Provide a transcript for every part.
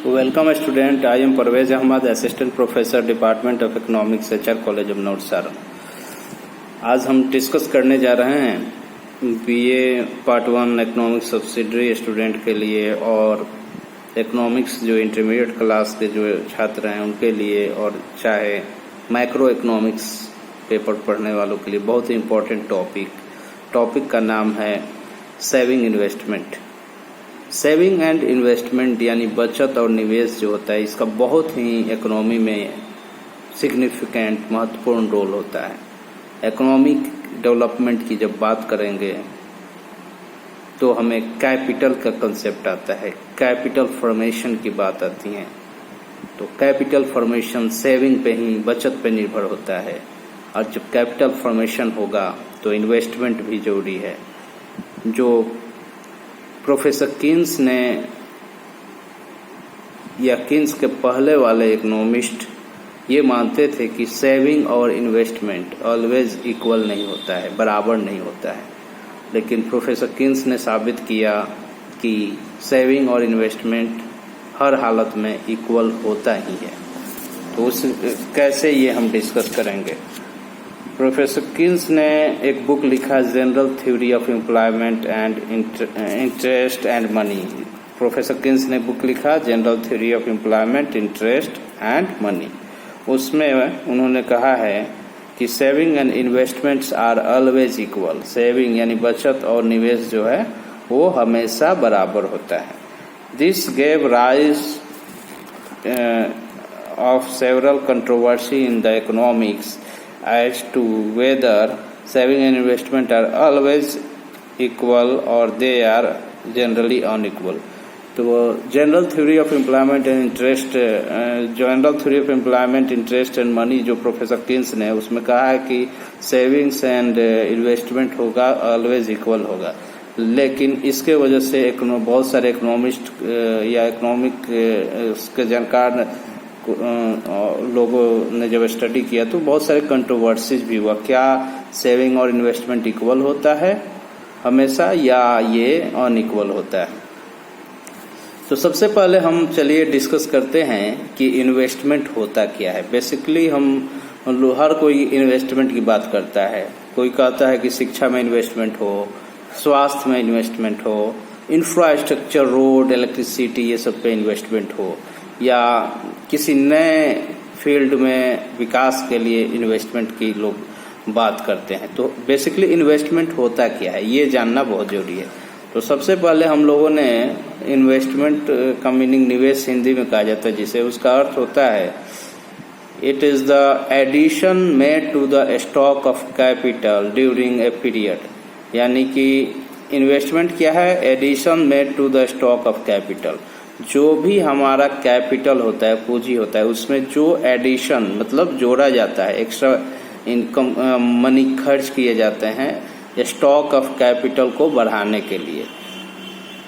Welcome student, I am Parvez Ahmad, assistant professor department of economics, HR college of Navsari. आज हम discuss करने जा रहे हैं BA part 1 economics subsidiary student के लिए और इकोनॉमिक्स जो इंटरमीडिएट क्लास के जो छात्र हैं उनके लिए, और चाहे माइक्रो इकोनॉमिक्स पेपर पढ़ने वालों के लिए बहुत ही इम्पोर्टेंट टॉपिक का नाम है saving investment. Saving and investment यानी बचत और निवेश जो होता है, इसका बहुत ही इकोनॉमी में सिग्निफिकेंट महत्वपूर्ण रोल होता है। इकोनॉमिक डेवलपमेंट की जब बात करेंगे तो हमें कैपिटल का कंसेप्ट आता है, कैपिटल फॉर्मेशन की बात आती है। तो कैपिटल फॉर्मेशन सेविंग पे ही, बचत पे निर्भर होता है, और जब कैपिटल फॉर्मेशन होगा तो इन्वेस्टमेंट भी जरूरी है। जो प्रोफेसर कीन्स ने या कीन्स के पहले वाले इकोनॉमिस्ट ये मानते थे कि सेविंग और इन्वेस्टमेंट ऑलवेज इक्वल नहीं होता है, बराबर नहीं होता है। लेकिन प्रोफेसर कीन्स ने साबित किया कि सेविंग और इन्वेस्टमेंट हर हालत में इक्वल होता ही है। तो उस कैसे ये हम डिस्कस करेंगे। प्रोफेसर कीन्स ने एक बुक लिखा, general theory of employment and interest and money. Professor Keynes ने बुक लिखा general theory of employment, interest and money. उसमें उन्होंने कहा है कि saving and investments are always equal. Saving यानी बचत और निवेश जो है वो हमेशा बराबर होता है। This gave rise of several controversy in the economics as to whether saving and investment are always equal or they are generally unequal। तो general theory of employment and interest, general theory of employment, interest and money जो professor Keynes ने, उसमें कहा है कि savings and investment होगा, always equal होगा। लेकिन इसके वजह से बहुत सारे इकोनॉमिस्ट या इकोनॉमिक के जानकार लोगों ने जब स्टडी किया तो बहुत सारे कंट्रोवर्सीज भी हुआ। क्या सेविंग और इन्वेस्टमेंट इक्वल होता है हमेशा या ये अनइक्वल होता है। तो सबसे पहले हम चलिए डिस्कस करते हैं कि इन्वेस्टमेंट होता क्या है। बेसिकली हर कोई इन्वेस्टमेंट की बात करता है। कोई कहता है कि शिक्षा में इन्वेस्टमेंट हो, स्वास्थ्य में इन्वेस्टमेंट हो, इंफ्रास्ट्रक्चर, रोड, इलेक्ट्रिसिटी, ये सब पे इन्वेस्टमेंट हो, या किसी नए फील्ड में विकास के लिए इन्वेस्टमेंट की लोग बात करते हैं। तो बेसिकली इन्वेस्टमेंट होता क्या है ये जानना बहुत जरूरी है। तो सबसे पहले हम लोगों ने इन्वेस्टमेंट का मीनिंग, निवेश हिंदी में कहा जाता है जिसे, उसका अर्थ होता है it is the addition made to the stock of capital during a period. यानी कि इन्वेस्टमेंट क्या है, addition made to the stock of capital. जो भी हमारा कैपिटल होता है, पूंजी होता है, उसमें जो एडिशन मतलब जोड़ा जाता है, एक्स्ट्रा इनकम मनी खर्च किए जाते हैं स्टॉक ऑफ कैपिटल को बढ़ाने के लिए।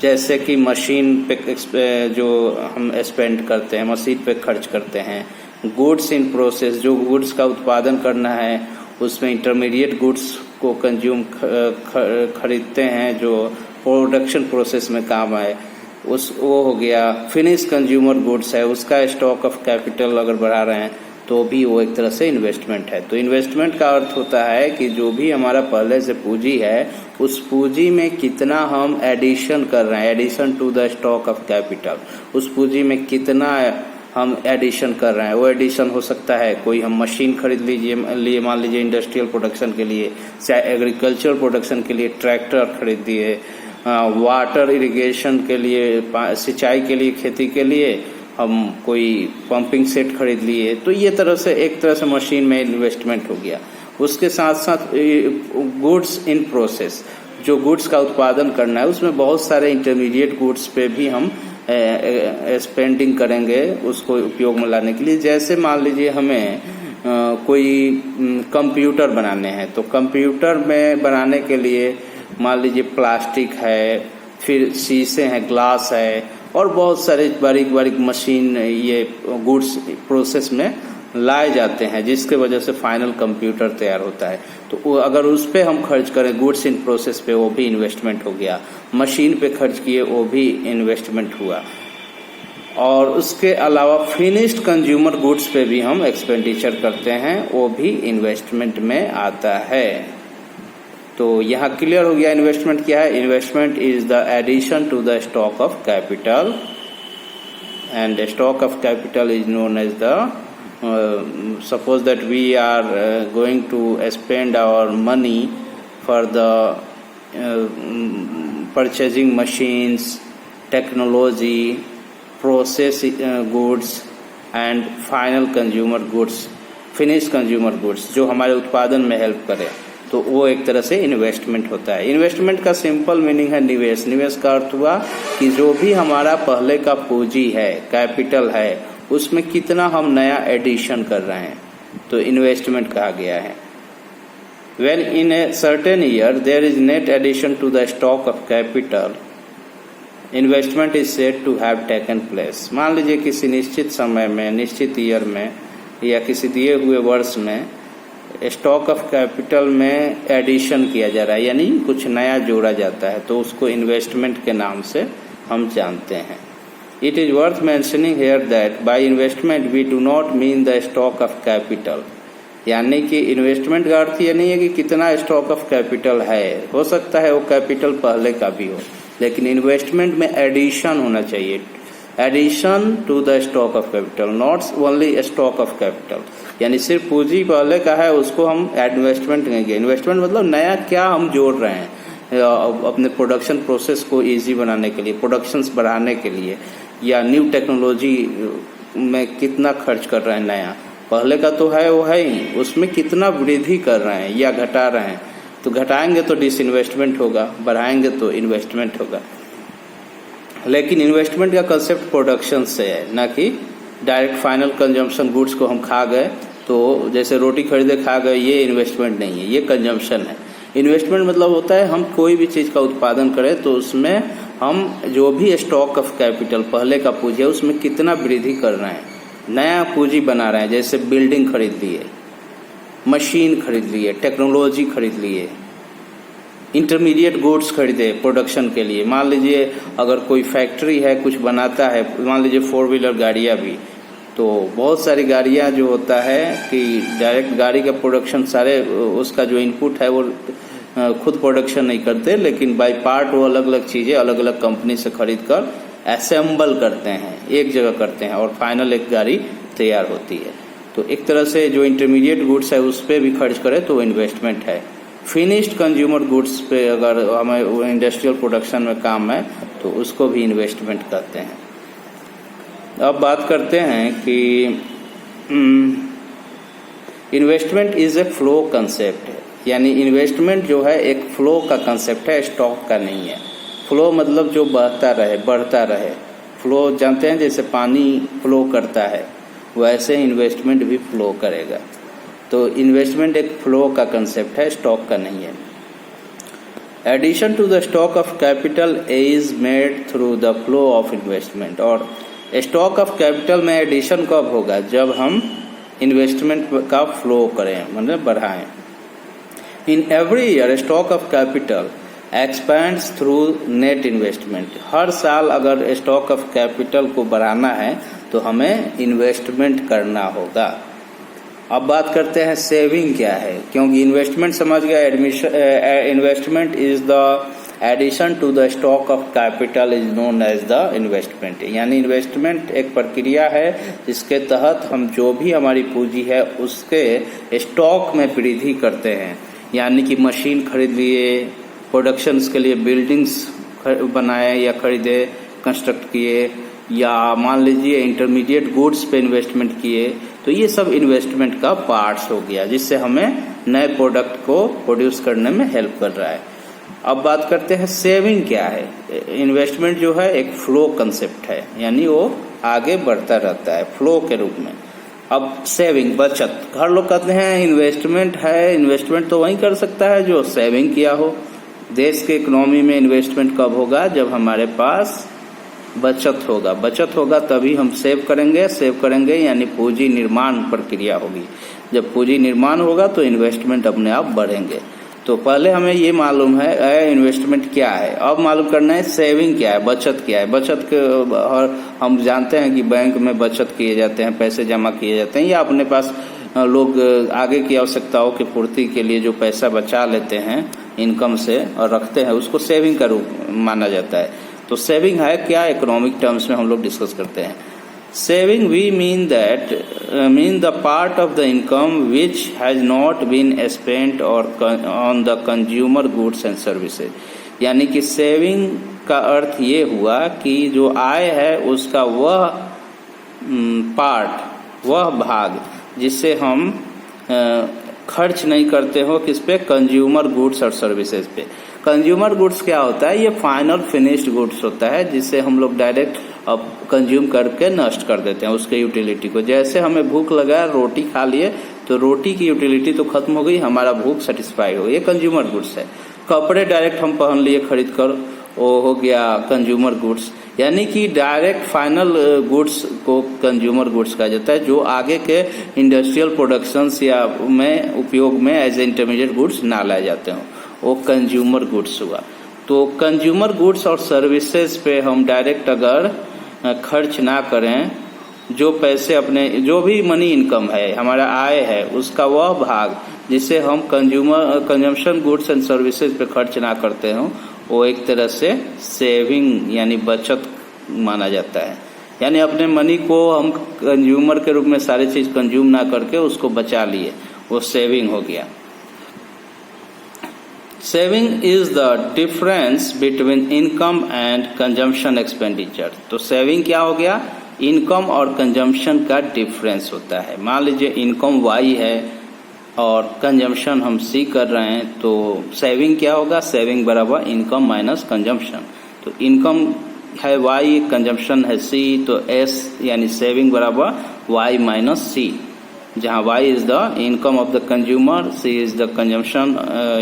जैसे कि मशीन पे जो हम स्पेंड करते हैं, मशीन पे खर्च करते हैं। गुड्स इन प्रोसेस, जो गुड्स का उत्पादन करना है उसमें इंटरमीडिएट गुड्स को कंज्यूम खरीदते हैं जो प्रोडक्शन प्रोसेस में काम आए, वो हो गया। फिनिश कंज्यूमर गुड्स है, उसका स्टॉक ऑफ कैपिटल अगर बढ़ा रहे हैं तो भी वो एक तरह से इन्वेस्टमेंट है। तो इन्वेस्टमेंट का अर्थ होता है कि जो भी हमारा पहले से पूंजी है उस पूंजी में कितना हम एडिशन कर रहे हैं, addition to the stock of capital, उस पूंजी में कितना हम एडिशन कर रहे हैं। वो एडिशन हो सकता है, कोई हम मशीन खरीद लिए मान लीजिए इंडस्ट्रियल प्रोडक्शन के लिए, चाहे एग्रीकल्चर प्रोडक्शन के लिए ट्रैक्टर खरीद दिए, वाटर इरिगेशन के लिए, सिंचाई के लिए, खेती के लिए हम कोई पंपिंग सेट खरीद लिए। तो ये तरह से एक तरह से मशीन में इन्वेस्टमेंट हो गया। उसके साथ साथ गुड्स इन प्रोसेस, जो गुड्स का उत्पादन करना है उसमें बहुत सारे इंटरमीडिएट गुड्स पे भी हम स्पेंडिंग करेंगे उसको उपयोग में लाने के लिए। जैसे मान लीजिए हमें कोई कंप्यूटर बनाने हैं, तो कंप्यूटर में बनाने के लिए मान लीजिए प्लास्टिक है, फिर शीशे हैं, ग्लास है, और बहुत सारे बारीक बारीक मशीन ये गुड्स प्रोसेस में लाए जाते हैं, जिसके वजह से फाइनल कंप्यूटर तैयार होता है। तो अगर उस पे हम खर्च करें, गुड्स इन प्रोसेस पे, वो भी इन्वेस्टमेंट हो गया। मशीन पे खर्च किए, वो भी इन्वेस्टमेंट हुआ। और उसके अलावा फिनिश्ड कंज्यूमर गुड्स पे भी हम एक्सपेंडिचर करते हैं, वो भी इन्वेस्टमेंट में आता है। तो यहाँ क्लियर हो गया इन्वेस्टमेंट क्या है। Investment is the addition to the stock of capital and stock of capital is known as the suppose that we are going to spend our money for the purchasing machines, technology, process goods and final consumer goods, finished consumer goods जो हमारे उत्पादन में help करे, तो वो एक तरह से इन्वेस्टमेंट होता है। इन्वेस्टमेंट का सिंपल मीनिंग है निवेश। निवेश का अर्थ हुआ कि जो भी हमारा पहले का पूंजी है, कैपिटल है, उसमें कितना हम नया एडिशन कर रहे हैं, तो इन्वेस्टमेंट कहा गया है। When in a certain year there is net addition to the stock of capital, investment is said to have taken place। मान लीजिए किसी निश्चित समय में, निश्चित ईयर में या किसी दिए हुए वर्ष में स्टॉक ऑफ कैपिटल में एडिशन किया जा रहा है, यानी कुछ नया जोड़ा जाता है, तो उसको इन्वेस्टमेंट के नाम से हम जानते हैं। It is worth mentioning here that by investment we do not mean the stock of capital, यानी कि इन्वेस्टमेंट का अर्थ ये नहीं है कि कितना स्टॉक ऑफ कैपिटल है, हो सकता है वो कैपिटल पहले का भी हो, लेकिन इन्वेस्टमेंट में एडिशन होना चाहिए, addition to the stock of capital, not only stock of capital, यानी सिर्फ पूंजी पहले का है उसको हम इन्वेस्टमेंट कहेंगे। इन्वेस्टमेंट मतलब नया क्या हम जोड़ रहे हैं अपने प्रोडक्शन प्रोसेस को इजी बनाने के लिए, प्रोडक्शंस बढ़ाने के लिए, या न्यू टेक्नोलॉजी में कितना खर्च कर रहे हैं नया, पहले का तो है वो है ही, उसमें कितना वृद्धि कर रहे हैं या घटा रहे हैं, तो घटाएंगे तो डिसइन्वेस्टमेंट होगा, बढ़ाएंगे तो इन्वेस्टमेंट होगा। लेकिन इन्वेस्टमेंट का कंसेप्ट प्रोडक्शन से है, ना कि डायरेक्ट फाइनल कंजम्पशन गुड्स को हम खा गए, तो जैसे रोटी खरीदे खा गए, ये इन्वेस्टमेंट नहीं है, ये कंजम्पशन है। इन्वेस्टमेंट मतलब होता है हम कोई भी चीज़ का उत्पादन करें तो उसमें हम जो भी स्टॉक ऑफ कैपिटल पहले का पूंजी है उसमें कितना वृद्धि कर रहे हैं, नया पूंजी बना रहे हैं। जैसे बिल्डिंग खरीद लिए, मशीन खरीद लिए, टेक्नोलॉजी खरीद लिए, इंटरमीडिएट गुड्स खरीदे प्रोडक्शन के लिए। मान लीजिए अगर कोई फैक्ट्री है कुछ बनाता है, मान लीजिए 4 व्हीलर गाड़ियाँ भी, तो बहुत सारी गाड़ियाँ जो होता है कि डायरेक्ट गाड़ी का प्रोडक्शन सारे उसका जो इनपुट है वो खुद प्रोडक्शन नहीं करते, लेकिन बाय पार्ट वो अलग अलग चीज़ें अलग अलग कंपनी से खरीद कर असेंबल करते हैं, एक जगह करते हैं और फाइनल एक गाड़ी तैयार होती है। तो एक तरह से जो इंटरमीडिएट गुड्स है उस पर भी खर्च करें तो इन्वेस्टमेंट है। फिनिश्ड कंज्यूमर गुड्स पे अगर हमें इंडस्ट्रियल प्रोडक्शन में काम है तो उसको भी इन्वेस्टमेंट कहते हैं। अब बात करते हैं कि investment is a flow concept है, यानी इन्वेस्टमेंट जो है एक फ्लो का कंसेप्ट है, स्टॉक का नहीं है। फ्लो मतलब जो बहता रहे, बढ़ता रहे। फ्लो जानते हैं जैसे पानी फ्लो करता है, वैसे इन्वेस्टमेंट भी फ्लो करेगा। तो इन्वेस्टमेंट एक फ्लो का कंसेप्ट है, स्टॉक का नहीं है। Addition to the stock of capital is made through the flow of investment. और स्टॉक ऑफ कैपिटल में एडिशन कब होगा? जब हम इन्वेस्टमेंट का फ्लो करें, मतलब बढ़ाएं। In every year stock of capital expands through net investment. हर साल अगर स्टॉक ऑफ कैपिटल को बढ़ाना है तो हमें इन्वेस्टमेंट करना होगा। अब बात करते हैं सेविंग क्या है, क्योंकि इन्वेस्टमेंट समझ गया, investment is the addition to the stock of capital is known as the investment. यानी इन्वेस्टमेंट एक प्रक्रिया है जिसके तहत हम जो भी हमारी पूंजी है उसके स्टॉक में वृद्धि करते हैं। यानी कि मशीन खरीद लिए, प्रोडक्शंस के लिए बिल्डिंग्स बनाए या खरीदे, कंस्ट्रक्ट किए, या मान लीजिए इंटरमीडिएट गुड्स पे इन्वेस्टमेंट किए, तो ये सब इन्वेस्टमेंट का पार्ट्स हो गया जिससे हमें नए प्रोडक्ट को प्रोड्यूस करने में हेल्प कर रहा है। अब बात करते हैं सेविंग क्या है। इन्वेस्टमेंट जो है एक फ्लो कंसेप्ट है, यानी वो आगे बढ़ता रहता है फ्लो के रूप में। अब सेविंग बचत, हर लोग कहते हैं इन्वेस्टमेंट है, इन्वेस्टमेंट तो वही कर सकता है जो सेविंग किया हो। देश के इकोनॉमी में इन्वेस्टमेंट कब होगा? जब हमारे पास बचत होगा। बचत होगा तभी हम सेव करेंगे यानी पूंजी निर्माण प्रक्रिया होगी। जब पूंजी निर्माण होगा तो इन्वेस्टमेंट अपने आप बढ़ेंगे। तो पहले हमें ये मालूम है इन्वेस्टमेंट क्या है, अब मालूम करना है सेविंग क्या है, बचत क्या है। बचत के और हम जानते हैं कि बैंक में बचत किए जाते हैं, पैसे जमा किए जाते हैं, या अपने पास लोग आगे की आवश्यकताओं की पूर्ति के लिए जो पैसा बचा लेते हैं इनकम से और रखते हैं, उसको सेविंग का रूप माना जाता है। तो सेविंग है क्या, इकोनॉमिक टर्म्स में हम लोग डिस्कस करते हैं। Saving we mean the part of the income which has not been spent or on the consumer goods and services। यानी कि सेविंग का अर्थ ये हुआ कि जो आय है उसका वह पार्ट, वह भाग जिससे हम खर्च नहीं करते हो किस पे, कंज्यूमर गुड्स और सर्विसेज पे। कंज्यूमर गुड्स क्या होता है, ये फाइनल फिनिश्ड गुड्स होता है जिससे हम लोग डायरेक्ट अब कंज्यूम करके नष्ट कर देते हैं उसके यूटिलिटी को। जैसे हमें भूख लगा, रोटी खा लिए तो रोटी की यूटिलिटी तो खत्म हो गई, हमारा भूख सेटिस्फाई हो गई, ये कंज्यूमर गुड्स है। कपड़े डायरेक्ट हम पहन लिए खरीद कर, वो हो गया कंज्यूमर गुड्स। यानी कि डायरेक्ट फाइनल गुड्स को कंज्यूमर गुड्स कहा जाता है, जो आगे के इंडस्ट्रियल प्रोडक्शंस या में उपयोग में एज इंटरमीडिएट गुड्स ना लाए जाते हो, वो कंज्यूमर गुड्स हुआ। तो कंज्यूमर गुड्स और सर्विसेज पे हम डायरेक्ट अगर खर्च ना करें, जो पैसे अपने जो भी मनी इनकम है, हमारा आय है, उसका वह भाग जिसे हम कंजम्पशन गुड्स एंड सर्विसेज पे खर्च ना करते हो, वो एक तरह से सेविंग यानी बचत माना जाता है। यानी अपने मनी को हम कंज्यूमर के रूप में सारी चीज कंज्यूम ना करके उसको बचा लिए, वो सेविंग हो गया। Saving is the difference between income and consumption expenditure. तो सेविंग क्या हो गया, इनकम और कंजम्पशन का डिफरेंस होता है। मान लीजिए इनकम वाई है और कंजम्पशन हम सी कर रहे हैं, तो सेविंग क्या होगा, सेविंग बराबर इनकम माइनस कंजम्पशन। तो इनकम है वाई, कंजम्पशन है सी, तो एस यानी सेविंग बराबर वाई माइनस सी, जहाँ y is the income of the consumer, c is the consumption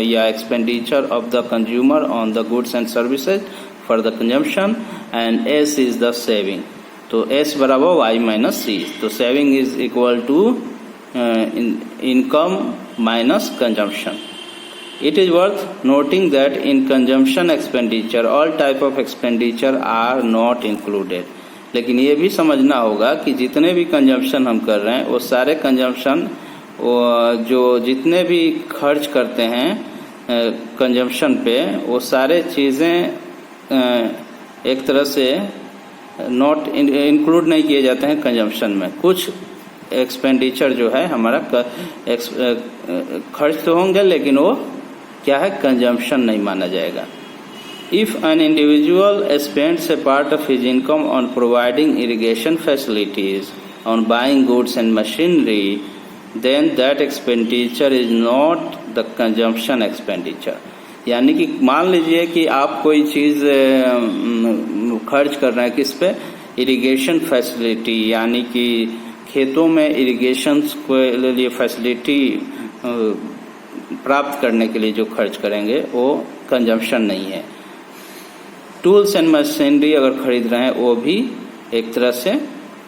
या expenditure of the consumer on the goods and services for the consumption, and s is the saving। तो s बराबर y minus c, तो saving is equal to income minus consumption। It is worth noting that in consumption expenditure all type of expenditure are not included। लेकिन ये भी समझना होगा कि जितने भी कंजम्पशन हम कर रहे हैं, वो सारे कंजम्पशन जो जितने भी खर्च करते हैं कंजम्पशन पे, वो सारे चीज़ें एक तरह से नॉट इंक्लूड नहीं किए जाते हैं कंजम्पशन में। कुछ एक्सपेंडिचर जो है हमारा खर्च तो होंगे, लेकिन वो क्या है, कंजम्पशन नहीं माना जाएगा। If an individual spends a part of his income on providing irrigation facilities, on buying goods and machinery, then that expenditure is not the consumption expenditure। यानी कि मान लीजिए कि आप कोई चीज़ खर्च कर रहे हैं किस पे, इरिगेशन फैसिलिटी, यानी कि खेतों में इरिगेशन के लिए फैसिलिटी प्राप्त करने के लिए जो खर्च करेंगे वो कंजम्पशन नहीं है। टूल्स एंड मशीनरी अगर खरीद रहे हैं, वो भी एक तरह से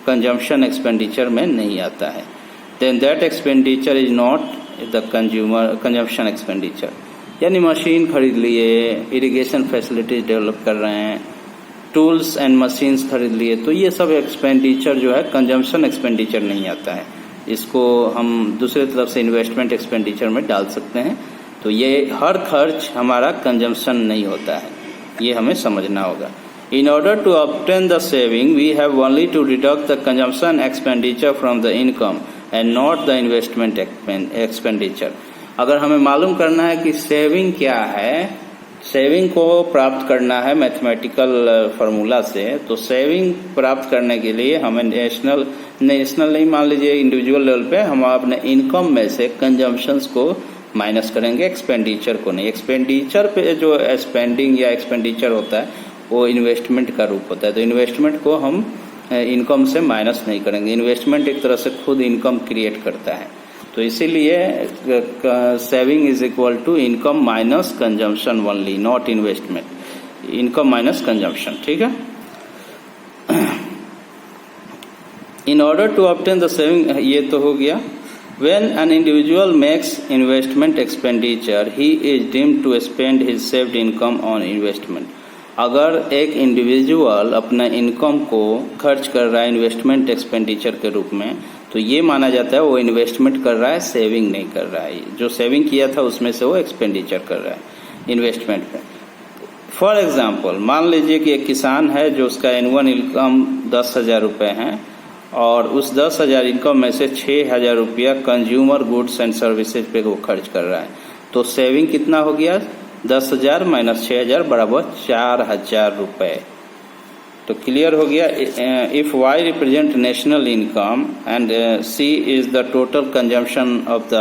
कंजम्पशन एक्सपेंडिचर में नहीं आता है। Then that expenditure is not the consumption expenditure. यानी मशीन खरीद लिए, इरिगेशन फैसिलिटीज डेवलप कर रहे हैं, टूल्स एंड मशीन्स खरीद लिए, तो ये सब एक्सपेंडिचर जो है कंजम्पशन एक्सपेंडिचर नहीं आता है। इसको हम दूसरे तरफ से इन्वेस्टमेंट एक्सपेंडिचर में डाल सकते हैं। तो ये हर खर्च हमारा कंजम्पशन नहीं होता है, ये हमें समझना होगा। In order to obtain the saving, we have only to deduct the consumption expenditure from the income and not the investment expenditure। अगर हमें मालूम करना है कि सेविंग क्या है, सेविंग को प्राप्त करना है मैथमेटिकल फार्मूला से, तो सेविंग प्राप्त करने के लिए हमें नेशनल नहीं, मान लीजिए इंडिविजुअल लेवल पे हम अपने इनकम में से कंजम्पशंस को माइनस करेंगे, एक्सपेंडिचर को नहीं। एक्सपेंडिचर पे जो स्पेंडिंग या एक्सपेंडिचर होता है वो इन्वेस्टमेंट का रूप होता है, तो इन्वेस्टमेंट को हम इनकम से माइनस नहीं करेंगे। इन्वेस्टमेंट एक तरह से खुद इनकम क्रिएट करता है, तो इसीलिए saving is equal to income minus consumption only, not investment, income minus consumption. ठीक है। In order to obtain the saving, ये तो हो गया। When an individual makes investment expenditure, he is deemed to spend his saved income on investment. अगर एक individual अपना income को खर्च कर रहा है इन्वेस्टमेंट एक्सपेंडिचर के रूप में, तो ये माना जाता है वो इन्वेस्टमेंट कर रहा है, सेविंग नहीं कर रहा है। जो सेविंग किया था उसमें से वो एक्सपेंडिचर कर रहा है इन्वेस्टमेंट पे। फॉर एग्जाम्पल, मान लीजिए कि एक किसान है जो उसका एनुअल इनकम 10,000 रुपये है और उस 10,000 इनकम में से 6,000 रुपया कंज्यूमर गुड्स एंड सर्विसेज पे वो खर्च कर रहा है, तो सेविंग कितना हो गया? 10,000 माइनस 6,000 बराबर 4,000 रुपये। तो क्लियर हो गया। If Y represent national income and C is the total consumption of the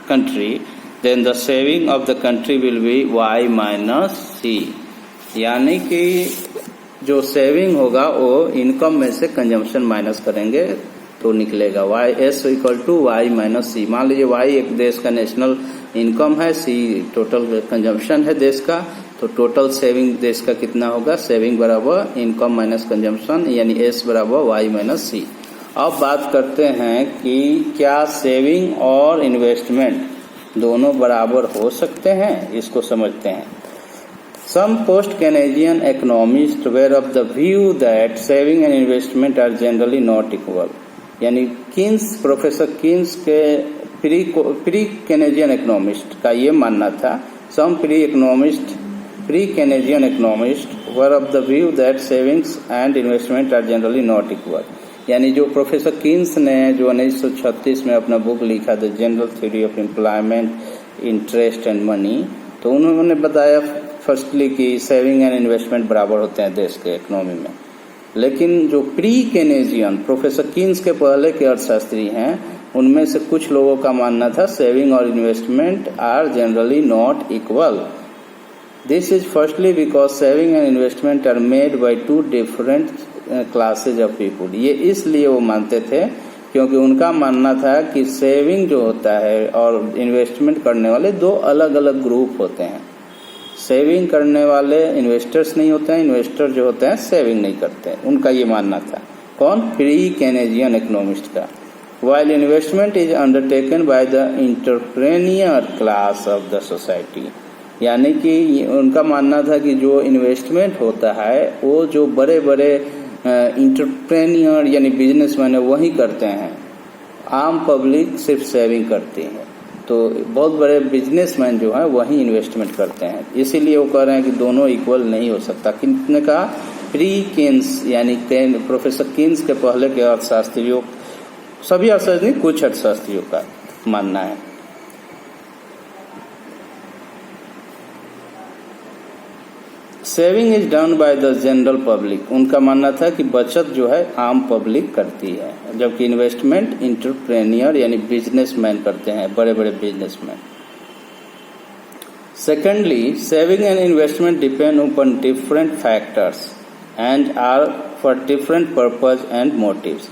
country, then the saving of the country will be Y minus C. यानी कि जो सेविंग होगा वो इनकम में से कंजम्पशन माइनस करेंगे तो निकलेगा Y S equal to Y minus C. मान लीजिए वाई एक देश का नेशनल इनकम है, सी टोटल कंजम्पशन है देश का, तो टोटल सेविंग देश का कितना होगा? सेविंग बराबर इनकम माइनस कंजम्पशन, यानी एस बराबर वाई माइनस सी। अब बात करते हैं कि क्या सेविंग और इन्वेस्टमेंट दोनों बराबर हो सकते हैं, इसको समझते हैं। Some post-Keynesian economists were of the view that saving and investment are generally not equal. यानी प्रोफेसर किन्स के प्री केनेजियन इकोनॉमिस्ट का ये मानना था। Some pre-Keynesian economists were of the view that savings and investment are generally not equal. यानी जो professor Keynes ने जो 1936 में अपना बुक लिखा the general theory of employment, interest and money, तो उन्होंने बताया फर्स्टली कि सेविंग एंड इन्वेस्टमेंट बराबर होते हैं देश के इकोनॉमी में। लेकिन जो प्री केनेजियन प्रोफेसर किन्स के पहले के अर्थशास्त्री हैं, उनमें से कुछ लोगों का मानना था सेविंग और investment are generally not equal. This is firstly because saving and investment are made by two different classes of people. ये इसलिए वो मानते थे क्योंकि उनका मानना था कि सेविंग जो होता है और इन्वेस्टमेंट करने वाले दो अलग अलग ग्रुप होते हैं। सेविंग करने वाले इन्वेस्टर्स नहीं होते हैं, इन्वेस्टर जो होते हैं सेविंग नहीं करते हैं, उनका ये मानना था। कौन? प्री केनेजियन इकोनॉमिस्ट का। While investment is undertaken by the entrepreneur class of the society, यानी कि उनका मानना था कि जो इन्वेस्टमेंट होता है वो जो बड़े बड़े एंटरप्रेन्योर यानी बिजनेसमैन है वही करते हैं, आम पब्लिक सिर्फ सेविंग करती है। तो बहुत बड़े बिजनेसमैन जो है वही इन्वेस्टमेंट करते हैं, इसीलिए वो कह रहे हैं कि दोनों इक्वल नहीं हो सकता। किसने कहा? प्री केन्स यानी प्रोफेसर किन्स के पहले के अर्थशास्त्रियों, सभी अर्थशास्त्री कुछ अर्थशास्त्रियों का मानना है। Saving is done by the general public, उनका मानना था कि बचत जो है आम पब्लिक करती है, जबकि इन्वेस्टमेंट एंटरप्रेन्योर यानी बिजनेसमैन करते हैं, बड़े बड़े businessman. Secondly, saving and investment depend upon different factors and are for different purpose and motives.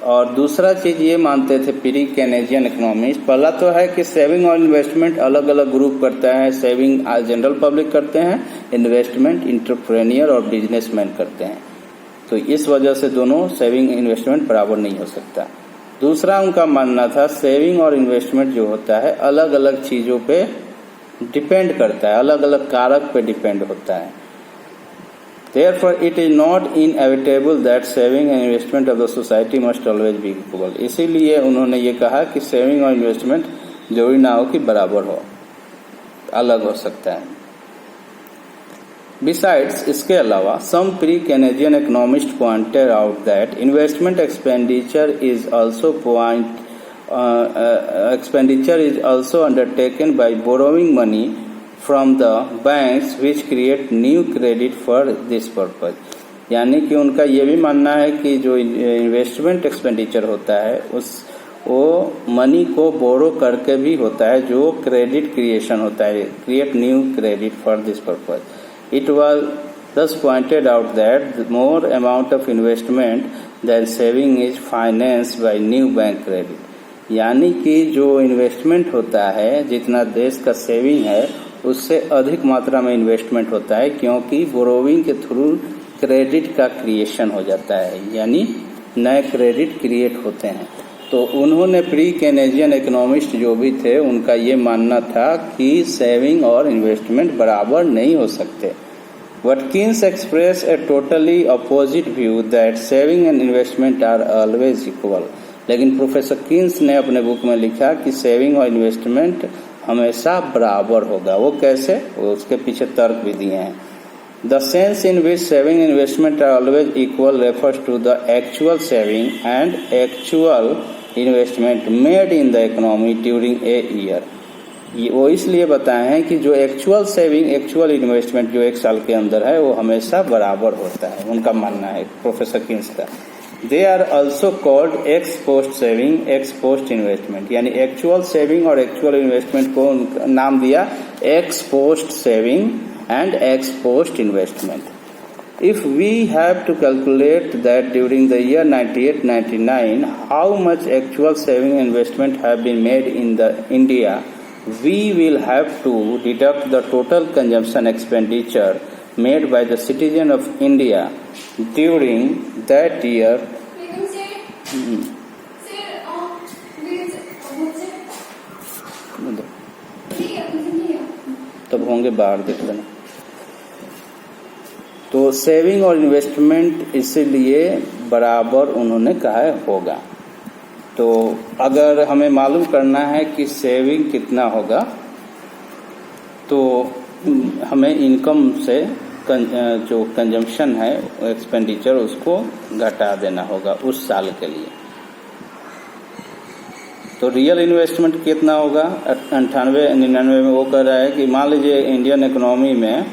और दूसरा चीज ये मानते थे प्री केनेजियन इकोनॉमिस्ट, पहला तो है कि सेविंग और इन्वेस्टमेंट अलग अलग ग्रुप करता है। सेविंग जनरल पब्लिक करते हैं, इन्वेस्टमेंट एंटरप्रेन्योर और बिजनेसमैन करते हैं, तो इस वजह से दोनों सेविंग इन्वेस्टमेंट बराबर नहीं हो सकता। दूसरा उनका मानना था सेविंग और इन्वेस्टमेंट जो होता है अलग अलग चीजों पे डिपेंड करता है, अलग अलग कारक पे डिपेंड होता है। Therefore, it is not inevitable that saving and investment of the society must always be equal. इसीलिए उन्होंने ये कहा कि सेविंग और इन्वेस्टमेंट जरूरी ना हो कि बराबर हो, अलग हो सकता है। Besides, इसके अलावा some pre-Keynesian economists pointed out that investment expenditure is also undertaken by borrowing money from the banks which create new credit for this purpose। यानी कि उनका ये भी मानना है कि जो इन्वेस्टमेंट एक्सपेंडिचर होता है वो मनी को बोरो करके भी होता है, जो क्रेडिट क्रिएशन होता है, create new credit for this purpose. It was thus pointed out that the more amount of investment than saving is financed by new bank credit। यानी कि जो इन्वेस्टमेंट होता है, जितना देश का सेविंग है उससे अधिक मात्रा में इन्वेस्टमेंट होता है, क्योंकि बोरोविंग के थ्रू क्रेडिट का क्रिएशन हो जाता है, यानी नए क्रेडिट क्रिएट होते हैं। तो उन्होंने प्री केनेजियन इकोनॉमिस्ट जो भी थे उनका ये मानना था कि सेविंग और इन्वेस्टमेंट बराबर नहीं हो सकते। But Keynes express a totally opposite view that saving and investment are always equal. लेकिन प्रोफेसर कीन्स ने अपने बुक में लिखा कि सेविंग और इन्वेस्टमेंट हमेशा बराबर होगा। वो कैसे, वो उसके पीछे तर्क भी दिए हैं। The sense in which saving and investment are always equal refers to the actual saving and actual investment made in the economy during a year. वो इसलिए बताए हैं कि जो एक्चुअल सेविंग एक्चुअल इन्वेस्टमेंट जो एक साल के अंदर है वो हमेशा बराबर होता है, उनका मानना है प्रोफेसर कीन्स का। They are also called ex post saving ex post investment, यानी एक्चुअल सेविंग और एक्चुअल इन्वेस्टमेंट को नाम दिया ex post saving and ex post investment. If we have to calculate that during the year 98-99 how much actual saving investment have been made in the India, we will have to deduct the total consumption expenditure made by the citizen of India during that year. तब होंगे बाहर देख लेना। तो saving और investment इसीलिए बराबर उन्होंने कहा है होगा। तो अगर हमें मालूम करना है कि सेविंग कितना होगा तो हमें इनकम से जो कंजम्पशन है एक्सपेंडिचर उसको घटा देना होगा उस साल के लिए। तो रियल इन्वेस्टमेंट कितना होगा 98-99 में वो कह रहा है कि मान लीजिए इंडियन इकोनॉमी में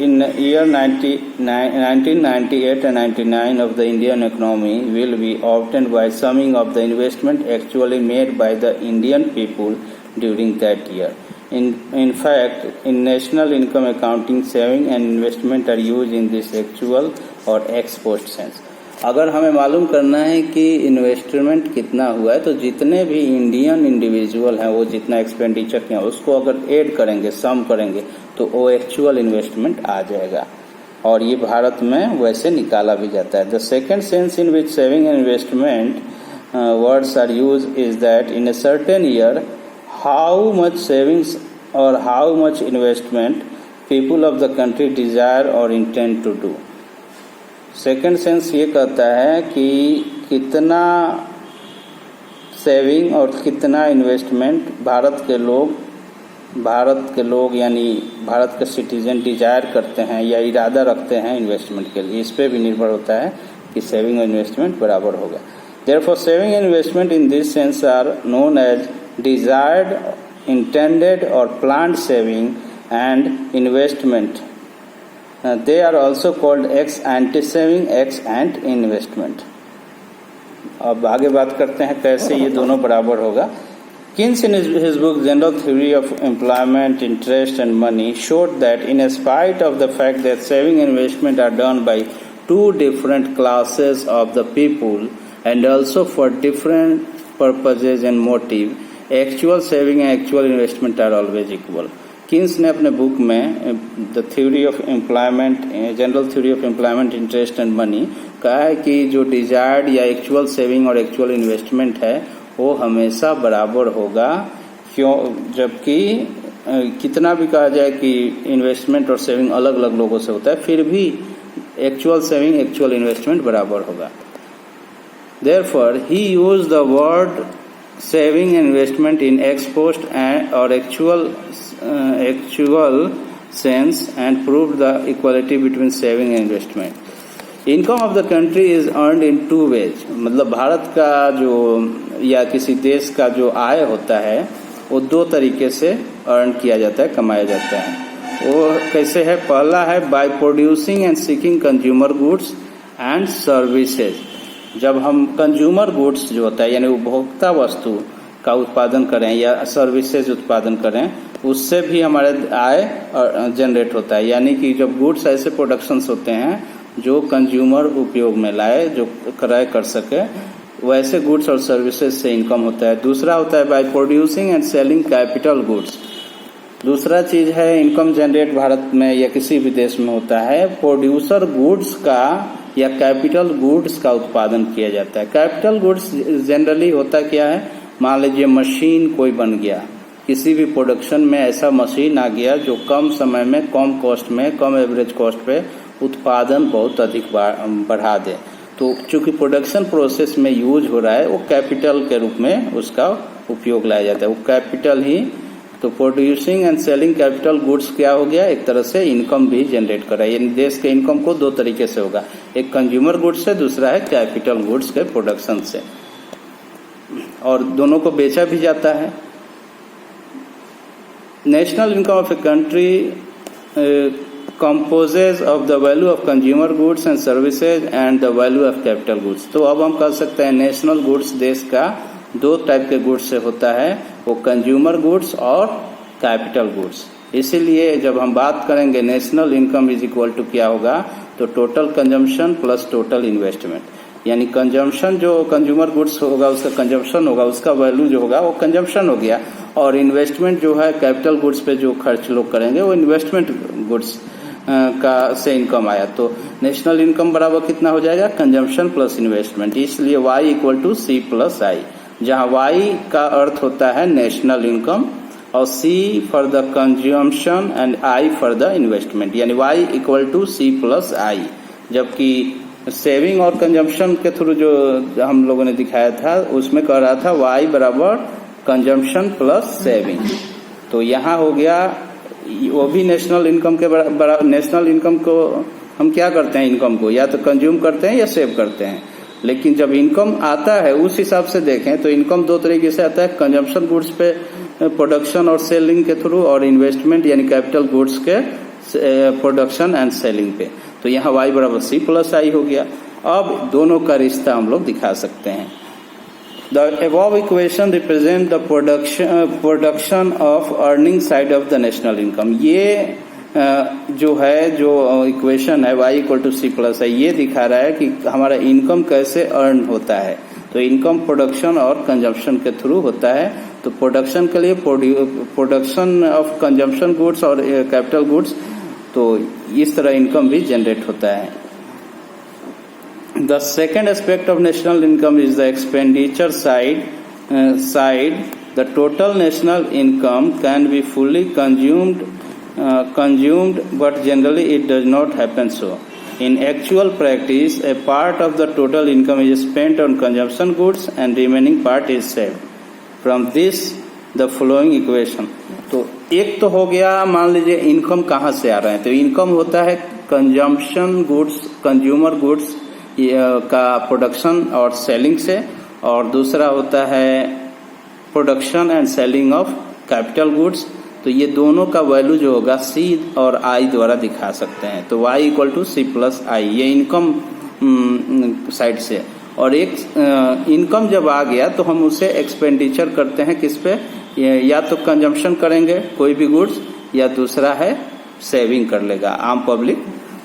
in year 1998 and 99 of the Indian economy will be obtained by summing of the investment actually made by the Indian people during that year. In fact, in national income accounting, saving and investment are used in this actual or ex post sense. अगर हमें मालूम करना है कि investment कितना हुआ है तो जितने भी इंडियन इंडिविजुअल हैं वो जितना एक्सपेंडिचर किया उसको अगर ऐड करेंगे सम करेंगे तो वो एक्चुअल इन्वेस्टमेंट आ जाएगा और ये भारत में वैसे निकाला भी जाता है। The second sense in which saving and investment words are use is that in a certain year how much savings और how much investment people of the country desire और intend to do. Second sense ये कहता है कि कितना saving और कितना investment Bharat के लोग यानी भारत के सिटीजन डिजायर करते हैं या इरादा रखते हैं इन्वेस्टमेंट के लिए, इस पे भी निर्भर होता है कि सेविंग और इन्वेस्टमेंट बराबर होगा। Therefore saving and investment in this sense are known as desired, intended और planned saving and investment. They are also called ex ante saving, ex ante investment. अब आगे बात करते हैं कैसे ये दोनों बराबर होगा। Keynes in his book General Theory of Employment, Interest and Money showed that in spite of the fact that saving and investment are done by two different classes of the people and also for different purposes and motive, actual saving and actual investment are always equal. Keynes ने अपने book में the theory of employment, general theory of employment, interest and money कहा है कि जो desired या actual saving और actual investment है वो हमेशा बराबर होगा। क्यों, जबकि कितना भी कहा जाए कि इन्वेस्टमेंट और सेविंग अलग अलग लोगों से होता है फिर भी एक्चुअल सेविंग एक्चुअल इन्वेस्टमेंट बराबर होगा। Therefore he used the word saving and investment in ex post and or actual sense and proved the equality between saving and investment. Income of the country is earned in two ways. मतलब भारत का जो या किसी देश का जो आय होता है वो दो तरीके से अर्न किया जाता है, कमाया जाता है। वो कैसे है? पहला है by producing and seeking consumer goods and services. जब हम कंज्यूमर गुड्स जो होता है यानी उपभोक्ता वस्तु का उत्पादन करें या सर्विसेज उत्पादन करें उससे भी हमारे आय जनरेट होता है। यानी कि जब गुड्स ऐसे प्रोडक्शंस होते हैं जो कंज्यूमर उपयोग में लाए, जो क्रय कर सके, वैसे गुड्स और सर्विसेज से इनकम होता है। दूसरा होता है by producing and selling capital goods. दूसरा चीज है इनकम जनरेट भारत में या किसी भी देश में होता है प्रोड्यूसर गुड्स का या कैपिटल गुड्स का उत्पादन किया जाता है। कैपिटल गुड्स जनरली होता क्या है, मान लीजिए मशीन कोई बन गया, किसी भी प्रोडक्शन में ऐसा मशीन आ गया जो कम समय में, कम कॉस्ट में, कम एवरेज कॉस्ट पे उत्पादन बहुत अधिक बढ़ा दे, तो चूंकि प्रोडक्शन प्रोसेस में यूज हो रहा है वो कैपिटल के रूप में उसका उपयोग लाया जाता है। वो कैपिटल ही, तो producing and selling capital goods क्या हो गया, एक तरह से इनकम भी जनरेट कर रहा है। यानी देश के इनकम को दो तरीके से होगा, एक कंज्यूमर गुड्स से, दूसरा है कैपिटल गुड्स के प्रोडक्शन से, और दोनों को बेचा भी जाता है। National income of a country composes of the value of consumer goods and services and the value of capital goods। तो अब हम कह सकते हैं नेशनल गुड्स देश का दो टाइप के गुड्स से होता है, वो कंज्यूमर गुड्स और कैपिटल गुड्स। इसीलिए जब हम बात करेंगे national income is equal to क्या होगा, तो total consumption plus total investment, यानी कंजम्पशन जो कंज्यूमर गुड्स होगा उसका कंजम्पशन होगा, उसका वैल्यू जो होगा वो कंजम्पशन हो गया, और इन्वेस्टमेंट जो है कैपिटल गुड्स पे जो खर्च लोग करेंगे वो इन्वेस्टमेंट गुड्स का से इनकम आया। तो नेशनल इनकम बराबर कितना हो जाएगा, कंजम्पशन प्लस इन्वेस्टमेंट। इसलिए y equal to C plus I, जहां y का अर्थ होता है नेशनल इनकम और c for the consumption and i for the investment, यानी y equal to C plus I. जबकि सेविंग और कंजम्पशन के थ्रू जो हम लोगों ने दिखाया था उसमें कह रहा था y बराबर कंजम्पशन प्लस सेविंग। तो यहाँ हो गया वो भी नेशनल इनकम के बराबर। नेशनल इनकम को हम क्या करते हैं, इनकम को या तो कंज्यूम करते हैं या सेव करते हैं, लेकिन जब इनकम आता है उस हिसाब से देखें तो इनकम दो तरीके से आता है, कंजम्पशन गुड्स पे प्रोडक्शन और सेलिंग के थ्रू, और इन्वेस्टमेंट यानी कैपिटल गुड्स के प्रोडक्शन एंड सेलिंग पे। तो यहाँ y बराबर सी प्लस आई हो गया। अब दोनों का रिश्ता हम लोग दिखा सकते हैं। The above equation represent the production of earning side of the national income। ये जो है, जो इक्वेशन है y equal to C plus है, ये दिखा रहा है कि हमारा इनकम कैसे अर्न होता है। तो इनकम प्रोडक्शन और कंजम्पशन के थ्रू होता है। तो प्रोडक्शन के लिए प्रोडक्शन ऑफ कंजम्पशन गुड्स और कैपिटल गुड्स, तो इस तरह इनकम भी जनरेट होता है। The second aspect of national income is the expenditure side. The total national income can be fully consumed, but generally it does not happen so. In actual practice, a part of the total income is spent on consumption goods and remaining part is saved. From this, the following equation. तो एक तो हो गया, मान लीजिए income कहाँ से आ रहा है, तो इनकम होता है कंजम्पशन गुड्स, कंज्यूमर गुड्स का प्रोडक्शन और सेलिंग से, और दूसरा होता है production and selling of capital goods. तो ये दोनों का वैल्यू जो होगा सी और आई द्वारा दिखा सकते हैं। तो y equal to C plus I, ये इनकम साइड से। और एक इनकम जब आ गया तो हम उसे एक्सपेंडिचर करते हैं किस पे, या तो कंजम्पशन करेंगे कोई भी गुड्स, या दूसरा है सेविंग कर लेगा आम पब्लिक।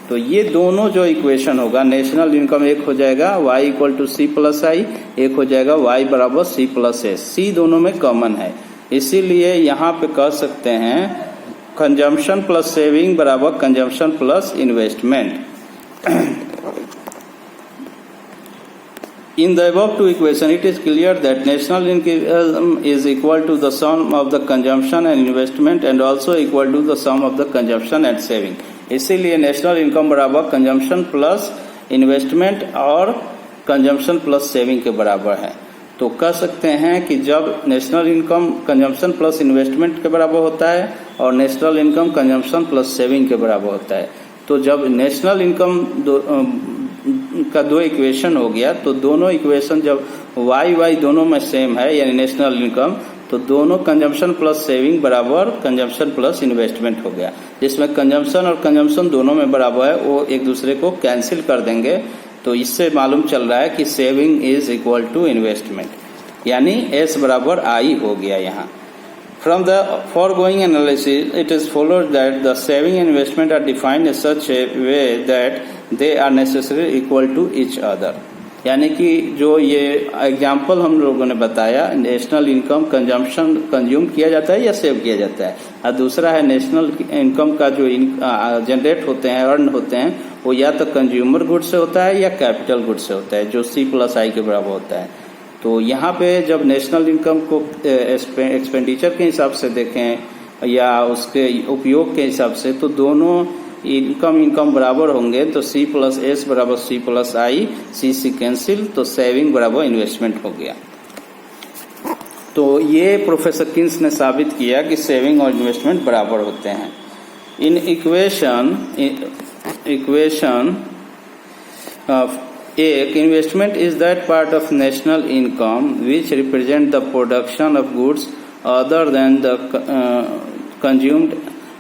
तो ये दोनों जो इक्वेशन होगा, नेशनल इनकम एक हो जाएगा y equal to C plus I, एक हो जाएगा y बराबर सी प्लस एस। सी दोनों में कॉमन है, इसीलिए यहाँ पे कह सकते हैं कंजम्पशन प्लस सेविंग बराबर consumption plus investment. In the above two equations, it is clear that national income is equal to the sum of the consumption and investment and also equal to the sum of the consumption and saving। इसीलिए national income बराबर consumption plus investment और consumption plus saving के बराबर है। तो कह सकते हैं कि जब national income consumption plus investment के बराबर होता है और national income consumption plus saving के बराबर होता है, तो जब नेशनल इनकम का दो इक्वेशन हो गया, तो दोनों इक्वेशन जब y दोनों में सेम है यानी नेशनल इनकम, तो दोनों कंजम्पशन प्लस सेविंग बराबर कंजम्पशन प्लस इन्वेस्टमेंट हो गया। जिसमें कंजम्पशन और कंजम्पशन दोनों में बराबर है, वो एक दूसरे को कैंसिल कर देंगे। तो इससे मालूम चल रहा है कि saving is equal to investment, यानी S बराबर I हो गया यहाँ। From the foregoing analysis, it is followed that the saving and investment are defined in such a way that they are necessarily equal to each other। यानी कि जो ये example हम लोगों ने बताया, नेशनल इनकम कंजम्पशन कंज्यूम किया जाता है या सेव किया जाता है, और दूसरा है नेशनल इनकम का जो जनरेट होते हैं, अर्न होते हैं, वो या तो कंज्यूमर गुड्स से होता है या कैपिटल गुड्स से होता है, जो C+I के बराबर होता है। तो यहाँ पे जब नेशनल इनकम को एक्सपेंडिचर के हिसाब से देखें या उसके उपयोग के हिसाब से, तो दोनों इनकम बराबर होंगे। तो C+S बराबर C+I, C से कैंसिल, तो सेविंग बराबर इन्वेस्टमेंट हो गया। तो ये प्रोफेसर किन्स ने साबित किया कि सेविंग और इन्वेस्टमेंट बराबर होते हैं। इन इक्वेशन एक, investment is that part of national income which represent the production of goods other than the consumed,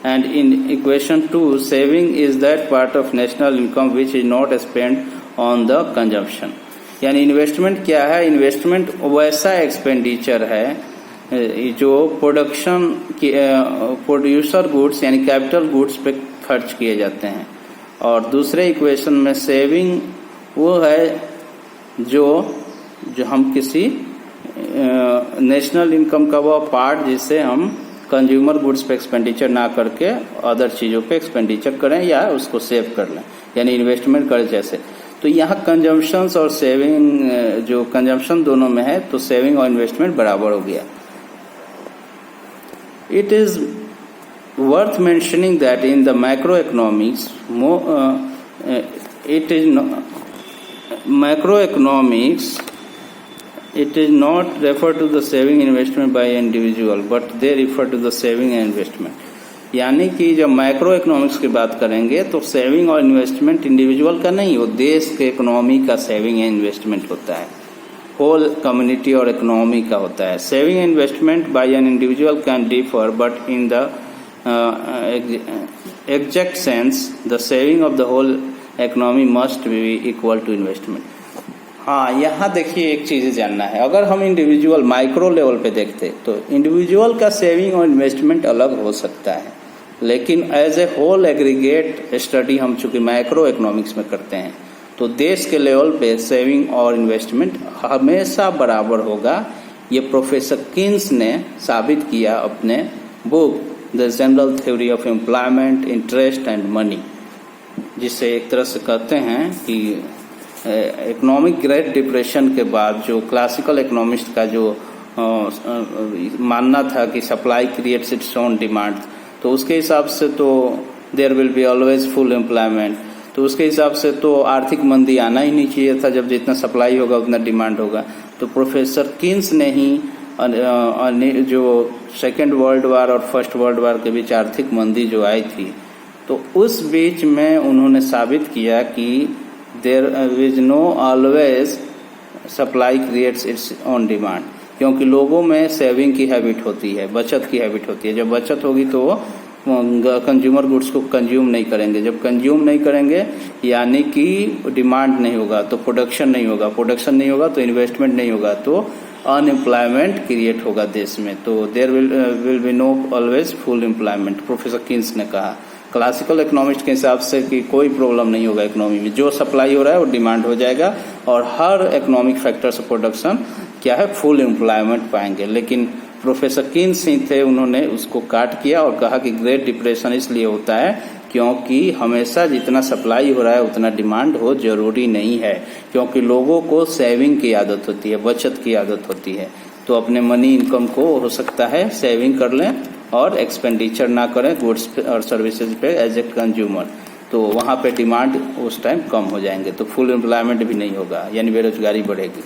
and in equation 2 saving is that part of national income which is not spend on the consumption. यानी investment क्या है? Investment वैसा expenditure है जो production की producer goods यानी capital goods पे खर्च किए जाते हैं। और दूसरे इक्वेशन में सेविंग वो है जो हम किसी नेशनल इनकम का वो पार्ट जिससे हम कंज्यूमर गुड्स पे एक्सपेंडिचर ना करके अदर चीज़ों पे एक्सपेंडिचर करें या उसको सेव कर लें, यानी इन्वेस्टमेंट करें जैसे। तो यहाँ कंजम्पशंस और सेविंग, जो कंजम्पशन दोनों में है, तो सेविंग और इन्वेस्टमेंट बराबर हो गया। It is worth mentioning that in the macro economics it is not refer to the saving investment by individual but they refer to the saving and investment। यानी कि जब मैक्रो इकोनॉमिक्स की बात करेंगे तो सेविंग और इन्वेस्टमेंट इंडिविजुअल का नहीं, वो देश के इकोनॉमी का सेविंग एंड इन्वेस्टमेंट होता है, होल कम्युनिटी और इकोनॉमी का होता है। Saving and investment by an individual can differ but in the exact sense the saving of the whole economy must be equal to investment. हाँ, यहाँ देखिए एक चीज़ जानना है, अगर हम इंडिविजुअल माइक्रो लेवल पे देखते तो इंडिविजुअल का सेविंग और इन्वेस्टमेंट अलग हो सकता है, लेकिन as a whole aggregate study हम चूंकि माइक्रो इकोनॉमिक्स में करते हैं तो देश के लेवल पे सेविंग और इन्वेस्टमेंट हमेशा बराबर होगा। ये प्रोफेसर किन्स ने साबित किया अपने book the general theory of employment, interest and money, जिसे एक तरह से कहते हैं कि इकोनॉमिक ग्रेट डिप्रेशन के बाद जो क्लासिकल इकोनॉमिस्ट का जो मानना था कि supply creates its own demand, तो उसके हिसाब से तो there will be always full employment, तो उसके हिसाब से तो आर्थिक मंदी आना ही नहीं चाहिए था, जब जितना सप्लाई होगा उतना डिमांड होगा। तो प्रोफेसर किन्स ने ही जो सेकेंड वर्ल्ड वार और फर्स्ट वर्ल्ड वार के बीच आर्थिक मंदी जो आई थी, तो उस बीच में उन्होंने साबित किया कि there is no always supply creates its own demand, क्योंकि लोगों में सेविंग की हैबिट होती है, बचत की हैबिट होती है। जब बचत होगी तो वो कंज्यूमर गुड्स को कंज्यूम नहीं करेंगे, जब कंज्यूम नहीं करेंगे यानी कि डिमांड नहीं होगा तो प्रोडक्शन नहीं होगा, प्रोडक्शन नहीं होगा तो इन्वेस्टमेंट नहीं होगा, तो अनएम्प्लॉयमेंट क्रिएट होगा देश में। तो there will be no always full employment, professor Keynes ने कहा। क्लासिकल इकोनॉमिस्ट के हिसाब से कि कोई प्रॉब्लम नहीं होगा इकोनॉमी में, जो सप्लाई हो रहा है वो डिमांड हो जाएगा और हर इकोनॉमिक फैक्टर से प्रोडक्शन क्या है, फुल एम्प्लॉयमेंट पाएंगे। लेकिन प्रोफेसर किन्स ही थे, उन्होंने उसको काट किया और कहा कि ग्रेट डिप्रेशन इसलिए होता है क्योंकि हमेशा जितना सप्लाई हो रहा है उतना डिमांड हो जरूरी नहीं है, क्योंकि लोगों को सेविंग की आदत होती है, बचत की आदत होती है। तो अपने मनी इनकम को हो सकता है सेविंग कर लें और एक्सपेंडिचर ना करें गुड्स और सर्विसेज पे एज ए कंज्यूमर, तो वहाँ पे डिमांड उस टाइम कम हो जाएंगे, तो फुल एम्प्लॉयमेंट भी नहीं होगा, यानी बेरोजगारी बढ़ेगी।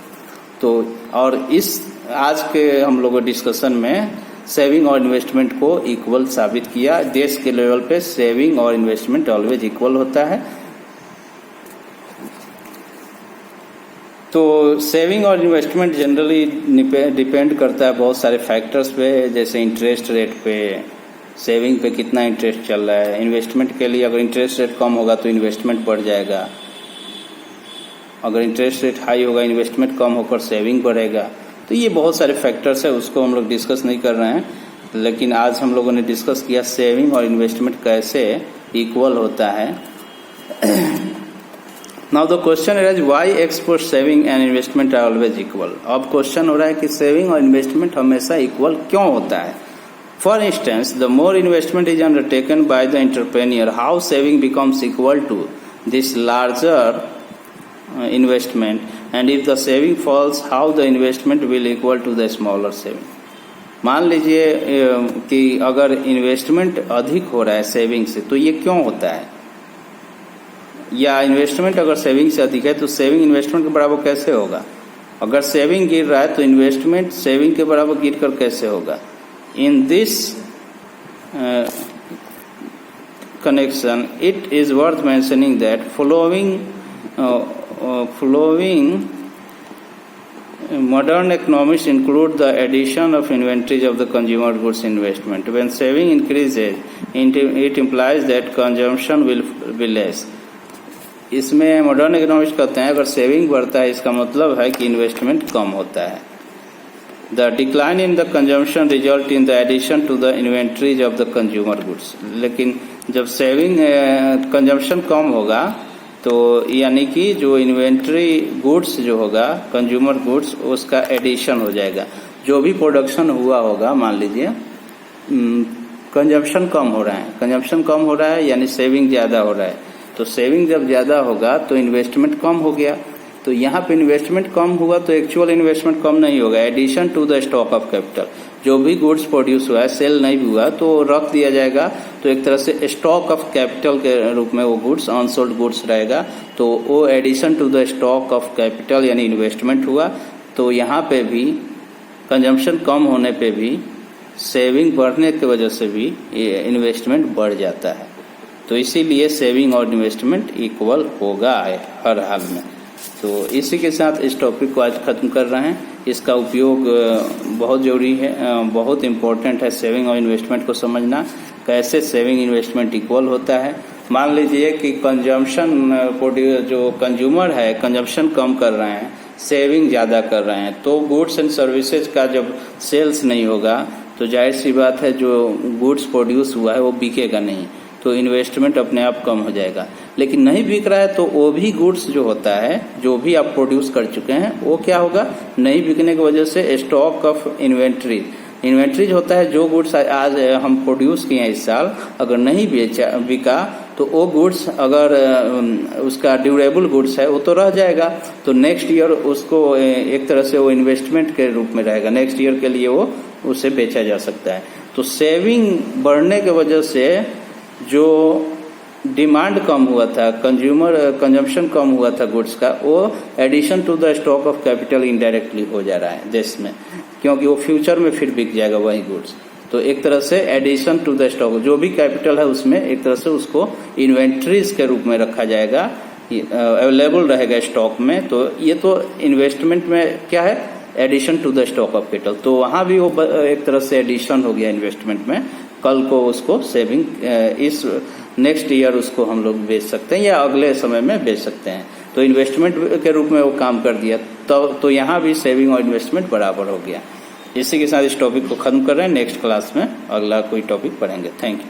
तो और इस आज के हम लोगों डिस्कशन में सेविंग और इन्वेस्टमेंट को इक्वल साबित किया। देश के लेवल पे सेविंग और इन्वेस्टमेंट ऑलवेज इक्वल होता है। तो सेविंग और इन्वेस्टमेंट जनरली डिपेंड करता है बहुत सारे फैक्टर्स पे, जैसे इंटरेस्ट रेट पे, सेविंग पे कितना इंटरेस्ट चल रहा है। इन्वेस्टमेंट के लिए अगर इंटरेस्ट रेट कम होगा तो इन्वेस्टमेंट बढ़ जाएगा, अगर इंटरेस्ट रेट हाई होगा इन्वेस्टमेंट कम होकर सेविंग बढ़ेगा। तो ये बहुत सारे फैक्टर्स है, उसको हम लोग डिस्कस नहीं कर रहे हैं, लेकिन आज हम लोगों ने डिस्कस किया सेविंग और इन्वेस्टमेंट कैसे इक्वल होता है। Now the question is why ex post saving and investment are always equal. अब क्वेश्चन हो रहा है कि सेविंग और इन्वेस्टमेंट हमेशा इक्वल क्यों होता है। For instance the more investment is undertaken by the entrepreneur, how saving becomes equal to this larger investment, and if the saving falls, how the investment will equal to the smaller saving. मान लीजिए कि अगर investment अधिक हो रहा है saving से, तो ये क्यों होता है, या इन्वेस्टमेंट अगर सेविंग से अधिक है तो सेविंग इन्वेस्टमेंट के बराबर कैसे होगा। अगर सेविंग गिर रहा है तो इन्वेस्टमेंट सेविंग के बराबर गिर कर कैसे होगा। In this connection, it is worth mentioning that following modern economics include the addition of inventories of the consumer goods investment. When saving increases, it implies that consumption will be less. इसमें modern economics कहते हैं अगर saving बढ़ता है इसका मतलब है कि इन्वेस्टमेंट कम होता है। The decline in the consumption result in the addition to the inventories of the consumer goods. लेकिन जब सेविंग कंजम्पशन कम होगा तो यानी कि जो इन्वेंट्री गुड्स जो होगा कंज्यूमर गुड्स उसका एडिशन हो जाएगा। जो भी प्रोडक्शन हुआ होगा, मान लीजिए कंजम्पशन कम हो रहा है यानी सेविंग ज़्यादा हो रहा है, तो सेविंग जब ज़्यादा होगा तो इन्वेस्टमेंट कम हो गया। तो यहाँ पे इन्वेस्टमेंट कम हुआ तो एक्चुअल इन्वेस्टमेंट कम नहीं होगा, addition to the stock of capital. जो भी गुड्स प्रोड्यूस हुआ है, सेल नहीं भी हुआ तो रख दिया जाएगा, तो एक तरह से स्टॉक ऑफ कैपिटल के रूप में वो गुड्स अनसोल्ड गुड्स रहेगा, तो वो addition to the stock of capital यानी इन्वेस्टमेंट हुआ। तो यहाँ पे भी कंजम्पशन कम होने पे भी सेविंग बढ़ने की वजह से भी इन्वेस्टमेंट बढ़ जाता है। तो इसीलिए सेविंग और इन्वेस्टमेंट इक्वल होगा हर हाल में। तो इसी के साथ इस टॉपिक को आज खत्म कर रहे हैं। इसका उपयोग बहुत ज़रूरी है, बहुत इम्पोर्टेंट है सेविंग और इन्वेस्टमेंट को समझना, कैसे सेविंग इन्वेस्टमेंट इक्वल होता है। मान लीजिए कि कंजम्पशन जो कंज्यूमर है कंजम्पशन कम कर रहे हैं, सेविंग ज़्यादा कर रहे हैं, तो गुड्स एंड सर्विसेज का जब सेल्स नहीं होगा तो जाहिर सी बात है जो गुड्स प्रोड्यूस हुआ है वो बिकेगा नहीं, तो इन्वेस्टमेंट अपने आप कम हो जाएगा। लेकिन नहीं बिक रहा है तो वो भी गुड्स जो होता है, जो भी आप प्रोड्यूस कर चुके हैं, वो क्या होगा, नहीं बिकने की वजह से स्टॉक ऑफ इन्वेंट्रीज होता है। जो गुड्स आज हम प्रोड्यूस किए हैं इस साल, अगर नहीं बिका तो वो गुड्स अगर उसका ड्यूरेबल गुड्स है वो तो रह जाएगा, तो नेक्स्ट ईयर उसको एक तरह से वो इन्वेस्टमेंट के रूप में रहेगा, नेक्स्ट ईयर के लिए वो उसे बेचा जा सकता है। तो सेविंग बढ़ने की वजह से जो डिमांड कम हुआ था, कंजम्पशन कम हुआ था गुड्स का, वो addition to the stock of capital indirectly हो जा रहा है देश में, क्योंकि वो फ्यूचर में फिर बिक जाएगा वही गुड्स। तो एक तरह से एडिशन टू द स्टॉक, जो भी कैपिटल है उसमें एक तरह से उसको इन्वेंट्रीज के रूप में रखा जाएगा, अवेलेबल रहेगा स्टॉक में। तो ये तो इन्वेस्टमेंट में क्या है, addition to the stock of capital, तो वहां भी वो एक तरह से एडिशन हो गया इन्वेस्टमेंट में। कल को उसको सेविंग इस नेक्स्ट ईयर उसको हम लोग बेच सकते हैं या अगले समय में बेच सकते हैं, तो इन्वेस्टमेंट के रूप में वो काम कर दिया। तो यहाँ भी सेविंग और इन्वेस्टमेंट बराबर हो गया। इसी के साथ इस टॉपिक को खत्म कर रहे हैं। नेक्स्ट क्लास में अगला कोई टॉपिक पढ़ेंगे। Thank you.